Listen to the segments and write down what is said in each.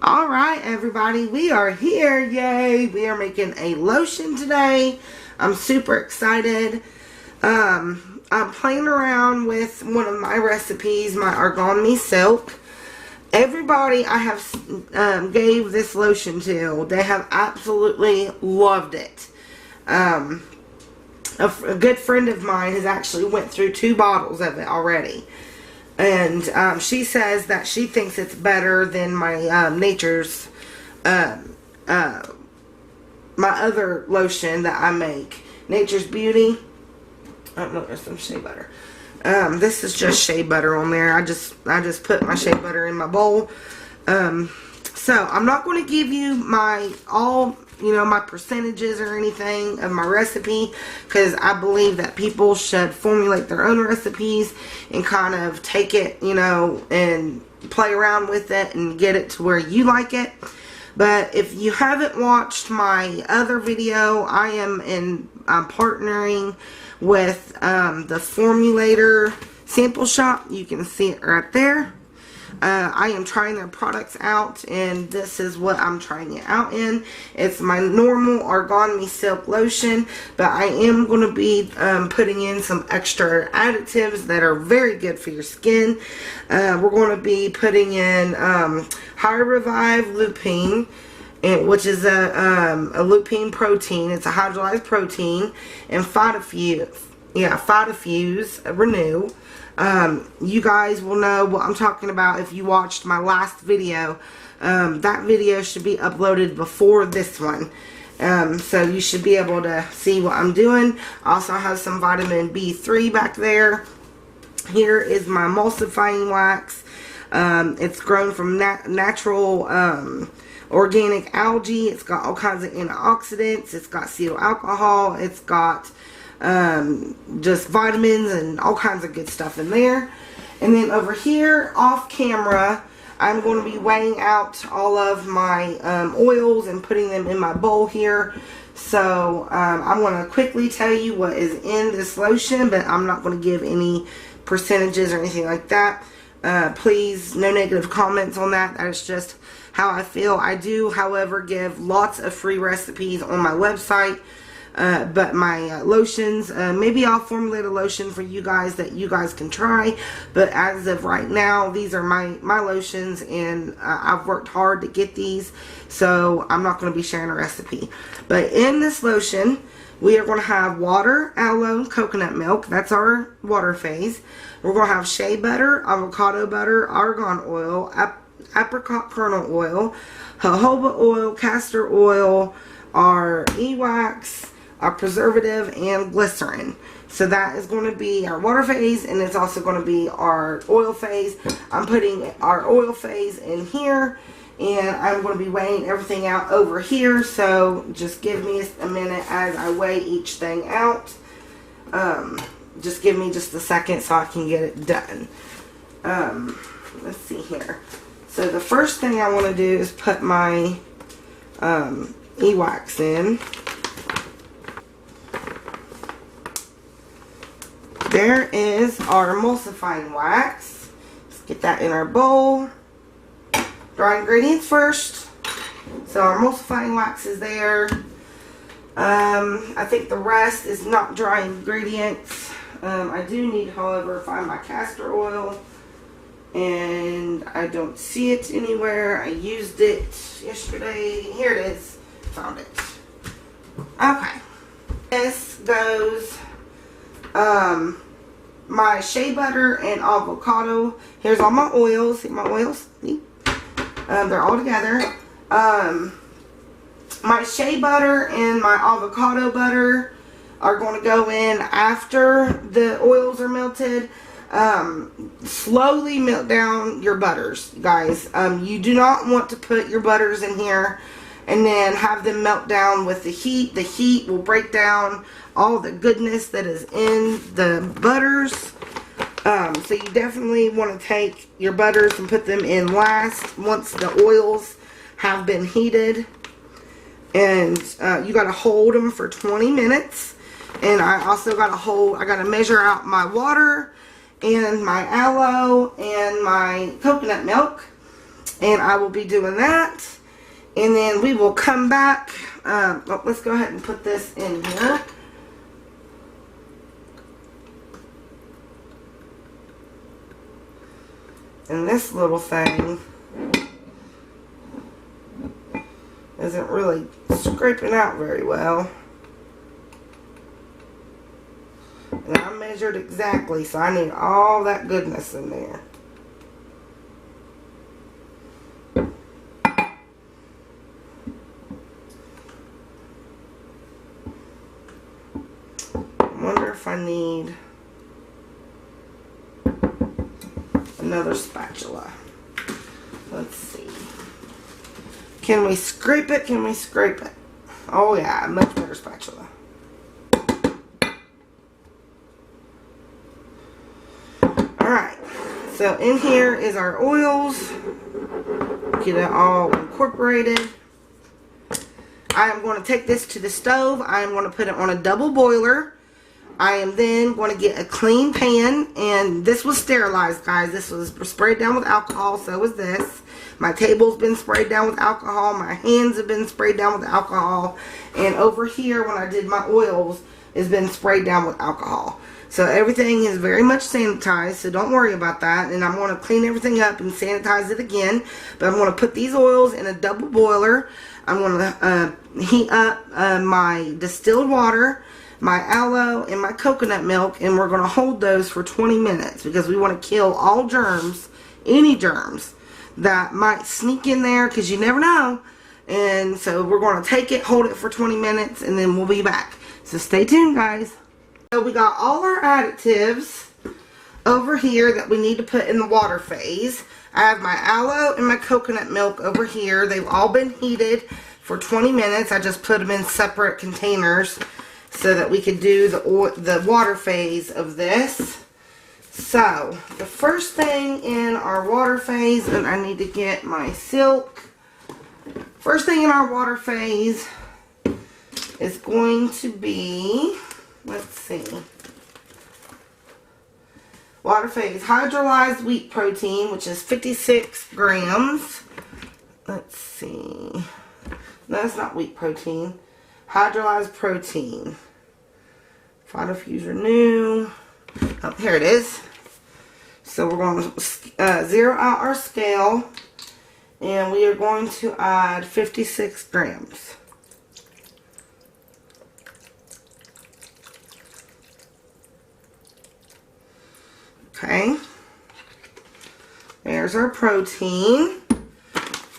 Alright everybody, we are here, yay! We are making a lotion today. I'm super excited. I'm playing around with one of my recipes, my Argonme silk. Everybody I have gave this lotion to, they have absolutely loved it. A good friend of mine has actually went through 2 bottles of it already. And she says that she thinks it's better than my Nature's, my other lotion that I make. Nature's Beauty. I don't know, there's some shea butter. This is just shea butter on there. I just put my shea butter in my bowl. So I'm not going to give you my my percentages or anything of my recipe, because I believe that people should formulate their own recipes and kind of take it, and play around with it and get it to where you like it. But if you haven't watched my other video, I'm partnering with the Formulator Sample Shop. You can see it right there. I am trying their products out, and this is what I'm trying it out in. It's my normal Argonme silk lotion, but I am going to be putting in some extra additives that are very good for your skin. We're going to be putting in High Revive Lupine, which is a lupine protein. It's a hydrolyzed protein, and Phytofuse Renew. You guys will know what I'm talking about if you watched my last video. That video should be uploaded before this one. So you should be able to see what I'm doing. I also have some vitamin B3 back there. Here is my emulsifying wax. It's grown from natural organic algae. It's got all kinds of antioxidants. It's got cetyl alcohol. It's got just vitamins and all kinds of good stuff in there. And then over here off camera, I'm going to be weighing out all of my oils and putting them in my bowl here. So I'm going to quickly tell you what is in this lotion, but I'm not going to give any percentages or anything like that. Please, no negative comments on that. That is just how I feel. I do, however, give lots of free recipes on my website. But my lotions, maybe I'll formulate a lotion for you guys that you guys can try. But as of right now, these are my lotions, and I've worked hard to get these. So I'm not going to be sharing a recipe. But in this lotion, we are going to have water, aloe, coconut milk. That's our water phase. We're going to have shea butter, avocado butter, argan oil, apricot kernel oil, jojoba oil, castor oil, our e-wax, our preservative, and glycerin. So that is going to be our water phase, and it's also going to be our oil phase. I'm putting our oil phase in here, and I'm going to be weighing everything out over here. So just give me a minute as I weigh each thing out. Just give me just a second so I can get it done. Let's see here. So the first thing I want to do is put my e-wax in. There is our emulsifying wax. Let's get that in our bowl. Dry ingredients first. So our emulsifying wax is there. I think the rest is not dry ingredients. I do need, however, find my castor oil. And I don't see it anywhere. I used it yesterday. Here it is. Found it. Okay. This goes my shea butter and avocado. Here's all my oils. See my oils? See? They're all together. My shea butter and my avocado butter are going to go in after the oils are melted. Slowly melt down your butters, guys. You do not want to put your butters in here and then have them melt down with the heat. The heat will break down all the goodness that is in the butters. So you definitely want to take your butters and put them in last once the oils have been heated. And you got to hold them for 20 minutes. And I also got to measure out my water and my aloe and my coconut milk. And I will be doing that. And then we will come back. Let's go ahead and put this in here. And this little thing isn't really scraping out very well. And I measured exactly, so I need all that goodness in there. I wonder if I need another spatula. Let's see. Can we scrape it? Can we scrape it? Oh yeah, much better spatula. Alright, so in here is our oils. Get it all incorporated. I am going to take this to the stove. I am going to put it on a double boiler. I am then going to get a clean pan, and this was sterilized, guys. This was sprayed down with alcohol, so was this. My table's been sprayed down with alcohol. My hands have been sprayed down with alcohol. And over here, when I did my oils, has been sprayed down with alcohol. So everything is very much sanitized, so don't worry about that. And I'm going to clean everything up and sanitize it again. But I'm going to put these oils in a double boiler. I'm going to heat up my distilled water, my aloe, and my coconut milk, and we're going to hold those for 20 minutes because we want to kill all germs, any germs that might sneak in there, because you never know. And so we're going to take it, hold it for 20 minutes, and then we'll be back. So stay tuned, guys. So we got all our additives over here that we need to put in the water phase. I have my aloe and my coconut milk over here. They've all been heated for 20 minutes. I just put them in separate containers so that we could do the water phase of this. So, the first thing in our water phase, and I need to get my silk. First thing in our water phase is going to be, let's see, water phase hydrolyzed wheat protein, which is 56 grams. Let's see. No, that's not wheat protein. Hydrolyzed protein. Phytofuse Renew. Oh, here it is. So we're going to zero out our scale, and we are going to add 56 grams. Okay. There's our protein.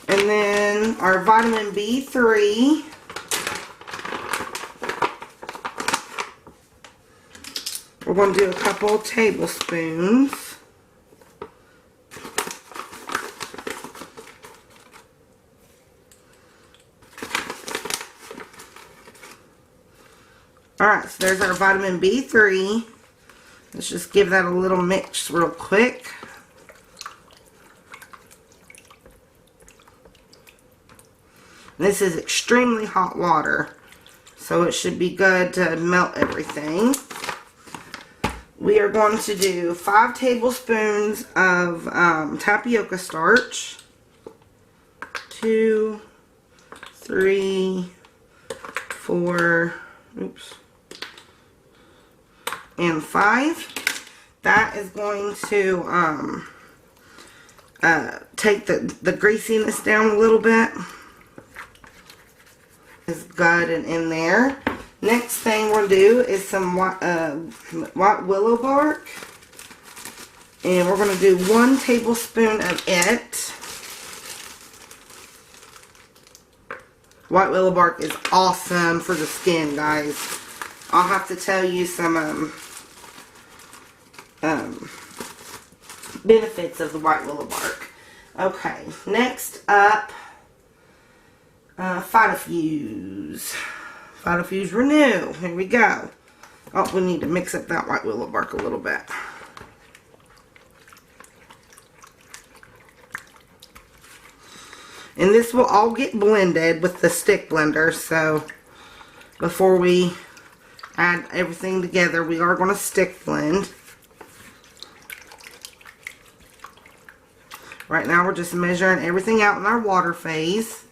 And then our vitamin B3. We're going to do a couple tablespoons. Alright, so there's our vitamin B3. Let's just give that a little mix real quick. This is extremely hot water, so it should be good to melt everything. We are going to do 5 tablespoons of tapioca starch. 2, 3, 4, oops, and 5. That is going to take the greasiness down a little bit. It's good and in there. Next thing we'll do is some white willow bark. And we're going to do 1 tablespoon of it. White willow bark is awesome for the skin, guys. I'll have to tell you some benefits of the white willow bark. Okay, next up, Phytofuse. Phytofuse Renew. Here we go. Oh, we need to mix up that white willow bark a little bit. And this will all get blended with the stick blender. So before we add everything together, we are going to stick blend. Right now we're just measuring everything out in our water phase.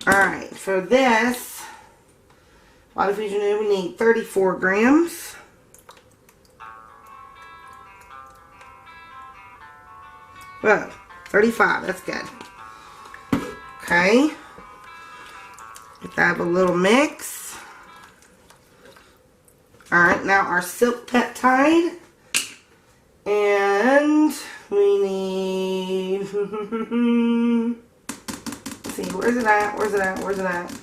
Alright, for this Body Fusion Nude, we need 34 grams. Whoa, 35, that's good. Okay. Get that a little mix. Alright, now our silk peptide. And we need... Let's see, where's it at? Where's it at? Where's it at?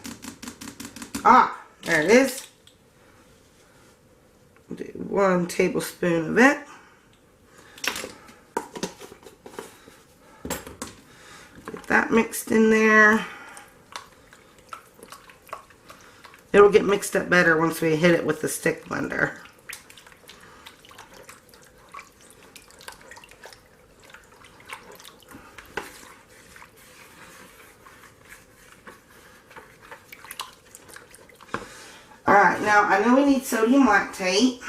Ah, there it is. Do 1 tablespoon of it. Get that mixed in there. It'll get mixed up better once we hit it with the stick blender. Alright, now I know we need sodium lactate.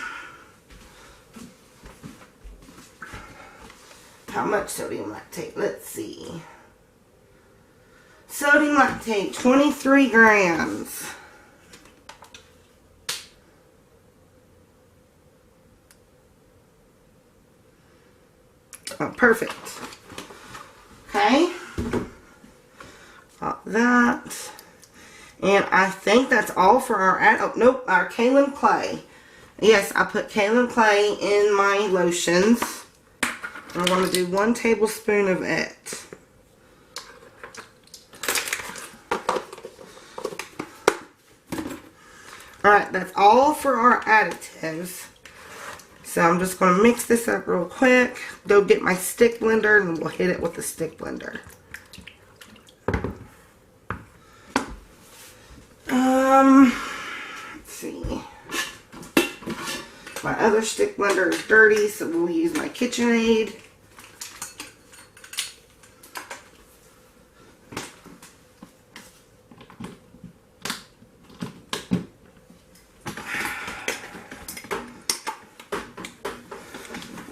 How much sodium lactate? Let's see. Sodium lactate, 23 grams. Oh, perfect. Okay. Got that. And I think that's all for our, oh, nope, our kaolin clay. Yes, I put kaolin clay in my lotions. I'm going to do 1 tablespoon of it. Alright, that's all for our additives. So I'm just going to mix this up real quick. Go get my stick blender and we'll hit it with the stick blender. Let's see. My other stick blender is dirty, so we'll use my KitchenAid.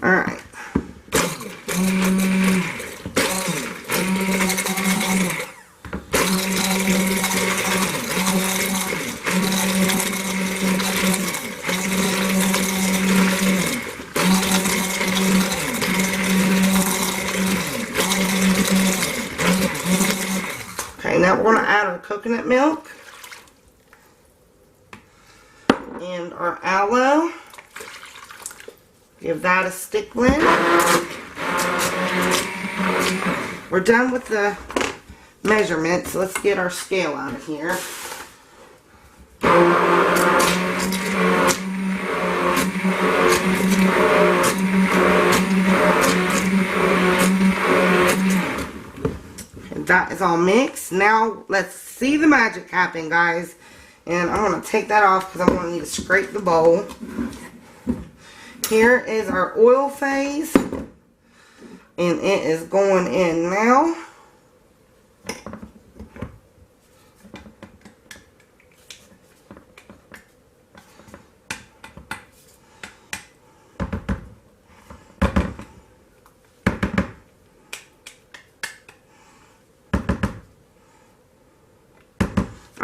Alright. Okay, now we're going to add our coconut milk and our aloe. Give that a stick blend. We're done with the measurements, so let's get our scale out of here. And that is all mixed. Now let's see the magic happen, guys. And I'm going to take that off because I'm going to need to scrape the bowl. Here is our oil phase, and it is going in now.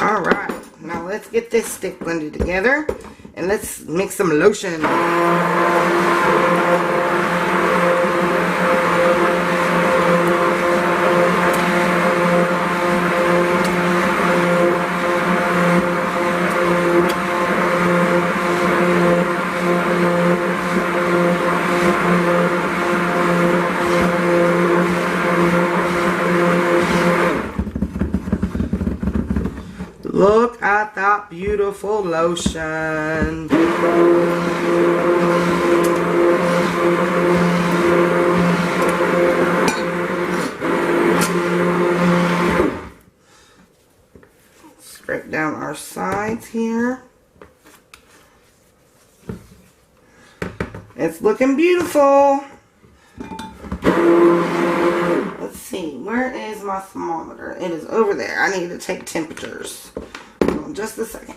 Alright, now let's get this stick blended together. And let's mix some lotion. Look at that beautiful lotion. Scrape down our sides here. It's looking beautiful. Let's see, where is my thermometer? It is over there. I need to take temperatures. Hold on just a second.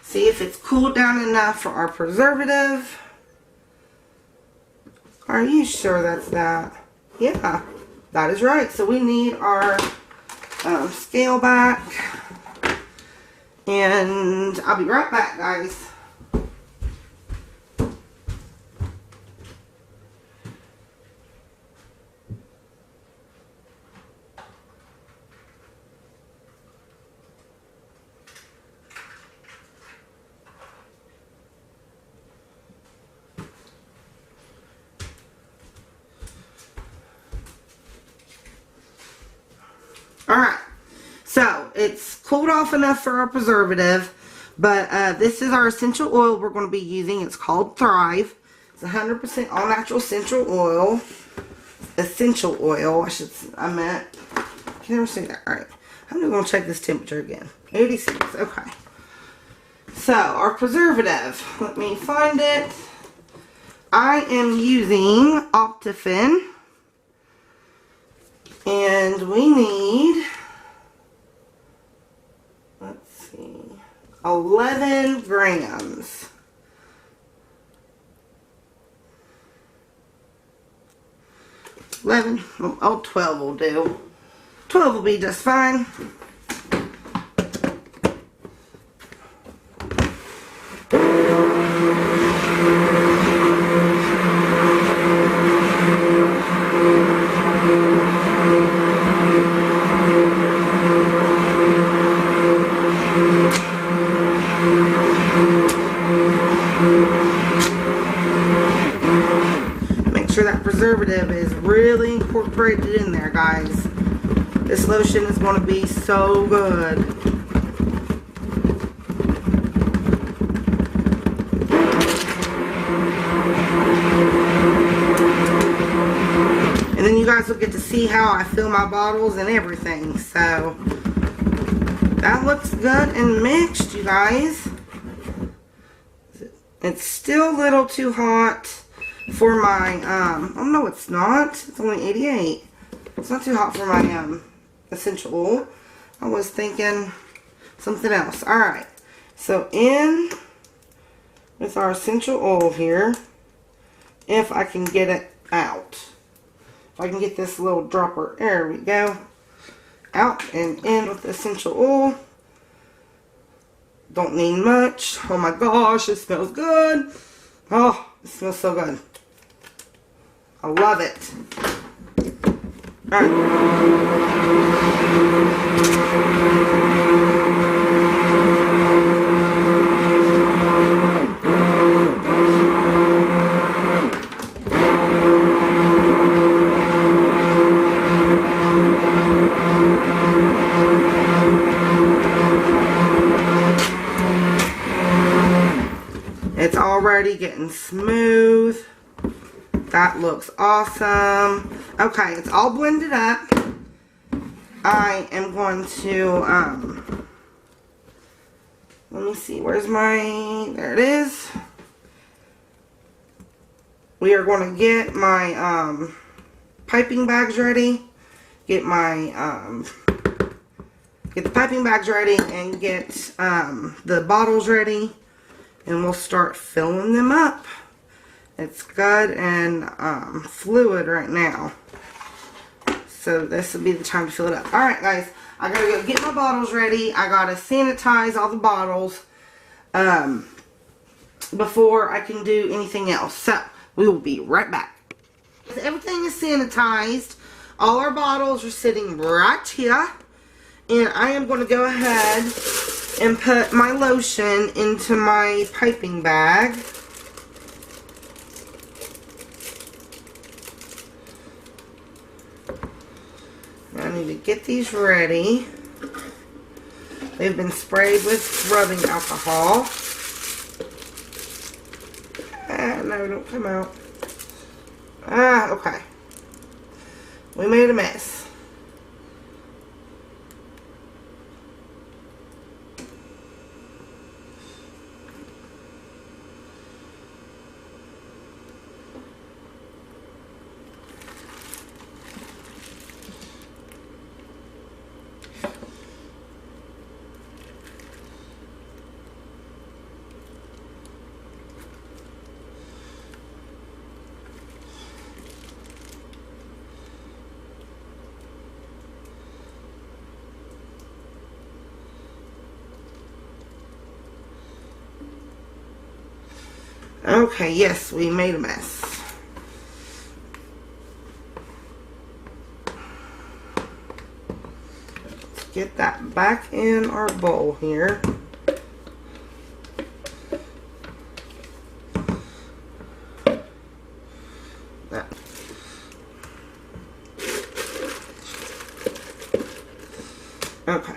See if it's cooled down enough for our preservative. Are you sure that's that? Yeah, that is right. So we need our scale back. And I'll be right back, guys. Alright, so it's cooled off enough for our preservative, but this is our essential oil we're going to be using. It's called Thrive. It's 100% all natural essential oil. I meant. I can never say that. Alright, I'm going to check this temperature again. 86, okay. So, our preservative, let me find it. I am using Optifin. And we need, let's see, 11 grams. 11, oh, 12 will do. 12 will be just fine. That preservative is really incorporated in there, guys. This lotion is going to be so good. And then you guys will get to see how I fill my bottles and everything. So that looks good and mixed, you guys. It's still a little too hot for my, oh no it's not, it's only 88. It's not too hot for my, essential oil. I was thinking something else. Alright, so in with our essential oil here, if I can get it out. If I can get this little dropper, there we go. Out and in with the essential oil. Don't need much. Oh my gosh, it smells good. Oh, it smells so good. I love it. Alright. It's already getting smooth. That looks awesome. Okay, it's all blended up. I am going to, let me see, where's my, there it is. We are going to get my, piping bags ready. Get my, get the piping bags ready and get, the bottles ready. And we'll start filling them up. It's good and fluid right now. So this will be the time to fill it up. Alright guys, I gotta go get my bottles ready. I gotta sanitize all the bottles before I can do anything else. So, we will be right back. Everything is sanitized. All our bottles are sitting right here. And I am going to go ahead and put my lotion into my piping bag. I need to get these ready. They've been sprayed with rubbing alcohol. No, don't come out. Okay. We made a mess. Okay, yes, we made a mess. Let's get that back in our bowl here. Okay.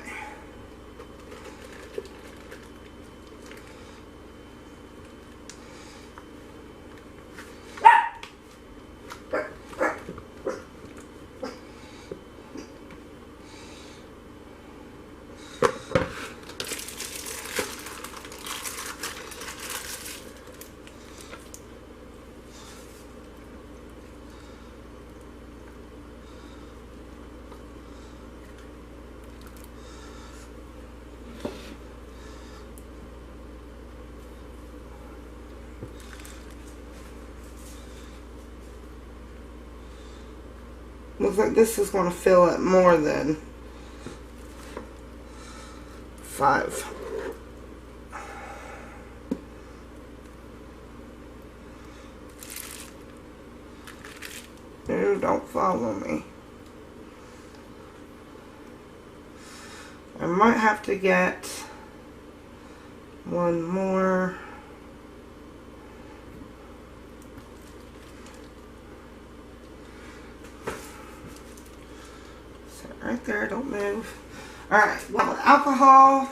Looks like this is going to fill up more than 5. No, don't follow me. I might have to get one more. Right there, don't move. Alright, well, alcohol.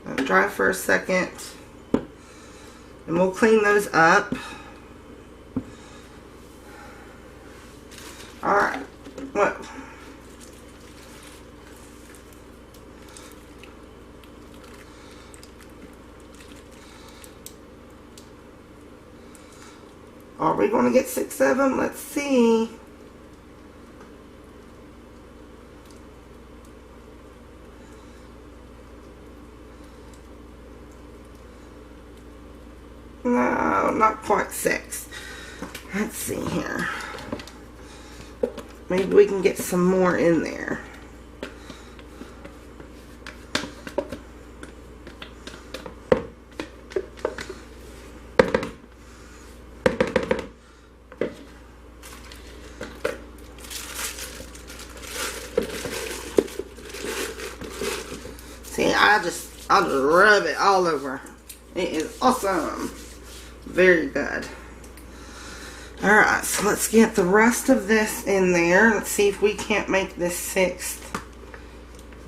Let it dry for a second. And we'll clean those up. Alright, well. Are we going to get 6 of them? Let's see. No, not quite 6. Let's see here. Maybe we can get some more in there. See, I'll just rub it all over. It is awesome. Very good. Alright, so let's get the rest of this in there. Let's see if we can't make this 6th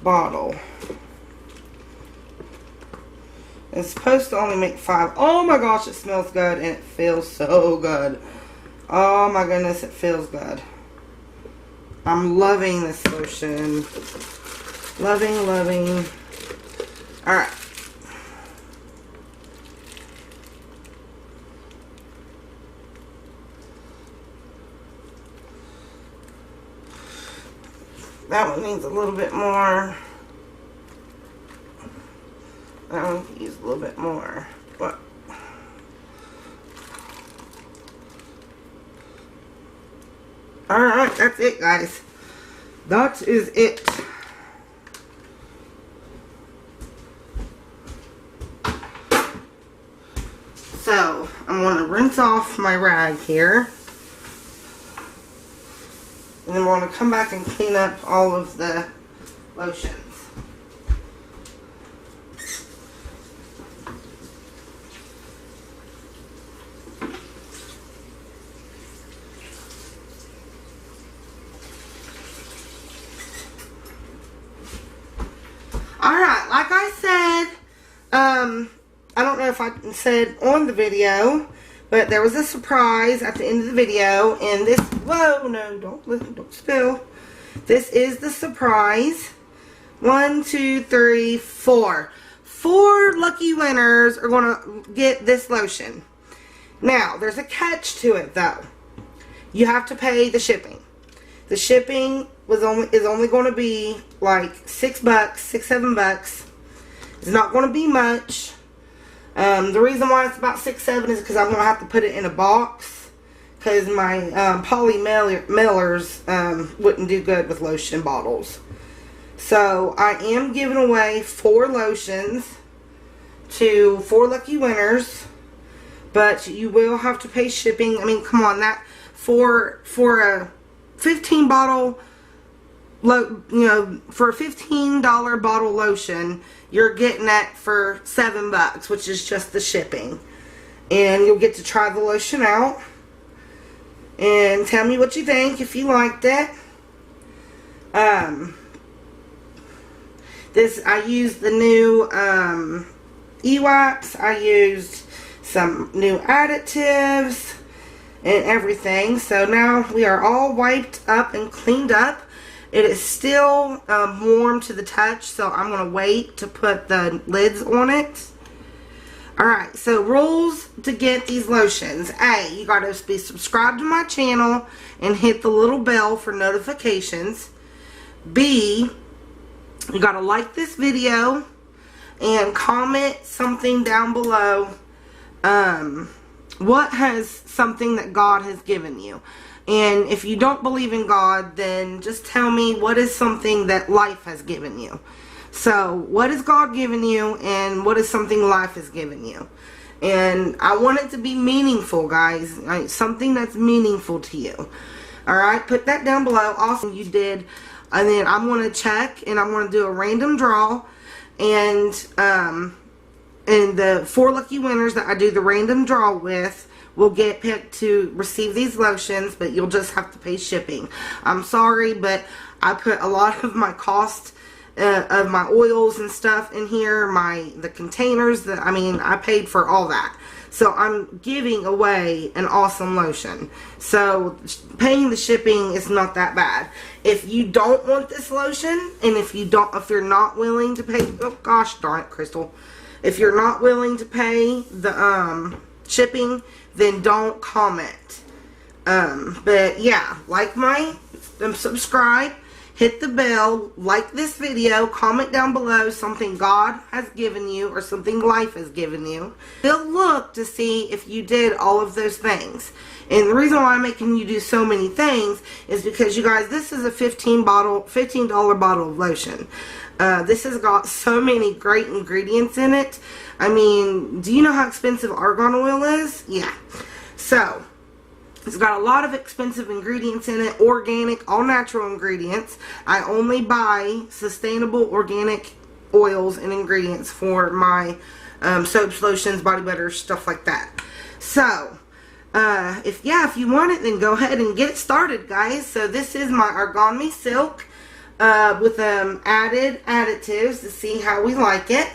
bottle. It's supposed to only make 5. Oh my gosh, it smells good and it feels so good. Oh my goodness, it feels good. I'm loving this lotion. Loving, loving. Alright. That one needs a little bit more. That one can use a little bit more. But alright, that's it, guys. That is it. So, I'm going to rinse off my rag here. And then we're going to come back and clean up all of the lotions. Alright, like I said, I don't know if I said on the video, but there was a surprise at the end of the video, and this, whoa, no, don't spill. This is the surprise. 1, 2, 3, 4. 4 lucky winners are going to get this lotion. Now, there's a catch to it, though. You have to pay the shipping. The shipping is only going to be like $6, $6, $7. It's not going to be much. The reason why it's about $6, $7 is because I'm going to have to put it in a box. because my poly mailers wouldn't do good with lotion bottles. So I am giving away 4 lotions to 4 lucky winners, but you will have to pay shipping. I mean, come on, that for a 15 bottle, for a $15 bottle lotion, you're getting that for $7, which is just the shipping. And you'll get to try the lotion out and tell me what you think, if you liked it. I used the new wax. I used some new additives and everything. So now we are all wiped up and cleaned up. It is still warm to the touch, so I'm going to wait to put the lids on it. Alright, so rules to get these lotions. A, you got to be subscribed to my channel and hit the little bell for notifications. B, you got to like this video and comment something down below. What has something that God has given you? And if you don't believe in God, then just tell me what is something that life has given you. So, what has God given you, and what is something life has given you? And I want it to be meaningful, guys. Something that's meaningful to you. Alright, put that down below. Also, you did. And then I'm going to check, and I'm going to do a random draw. And the 4 lucky winners that I do the random draw with will get picked to receive these lotions, but you'll just have to pay shipping. I'm sorry, but I put a lot of my cost of my oils and stuff in here, the containers, I paid for all that. So I'm giving away an awesome lotion. So paying the shipping is not that bad. If you don't want this lotion, and if you're not willing to pay, oh gosh darn it, Crystal. If you're not willing to pay the shipping, then don't comment. But yeah, subscribe. Hit the bell, like this video, comment down below something God has given you or something life has given you. We'll look to see if you did all of those things. And the reason why I'm making you do so many things is because, you guys, this is a $15 bottle of lotion. This has got so many great ingredients in it. I mean, do you know how expensive argan oil is? Yeah. So it's got a lot of expensive ingredients in it, organic, all natural ingredients. I only buy sustainable organic oils and ingredients for my soaps, lotions, body butters, stuff like that. So, if you want it, then go ahead and get it started, guys. So this is my Argonme Silk with added additives to see how we like it.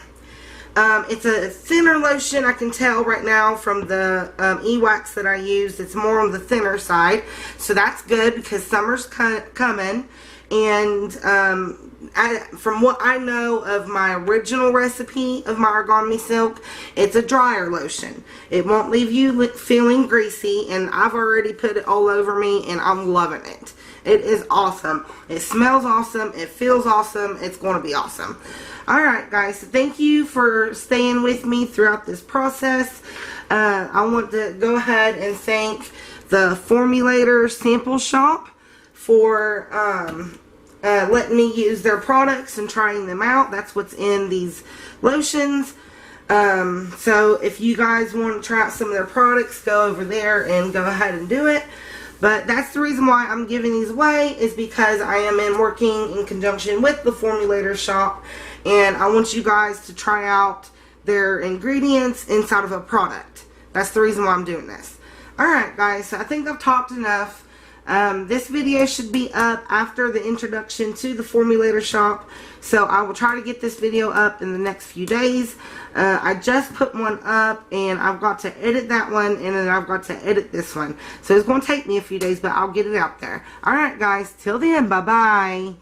It's a thinner lotion, I can tell right now from the e-wax that I used. It's more on the thinner side. So that's good because summer's coming. And from what I know of my original recipe of my Argonme Silk, it's a drier lotion. It won't leave you feeling greasy. And I've already put it all over me and I'm loving it. It is awesome. It smells awesome. It feels awesome. It's going to be awesome. Alright guys, so thank you for staying with me throughout this process. I want to go ahead and thank the Formulator Sample Shop for letting me use their products and trying them out. That's what's in these lotions. So if you guys want to try out some of their products, go over there and go ahead and do it. But that's the reason why I'm giving these away, is because I am working in conjunction with the Formulator Shop. And I want you guys to try out their ingredients inside of a product. That's the reason why I'm doing this. Alright guys, so I think I've talked enough. This video should be up after the introduction to the Formulator Shop. So I will try to get this video up in the next few days. I just put one up and I've got to edit that one and then I've got to edit this one. So it's going to take me a few days, but I'll get it out there. Alright guys, till then, bye bye.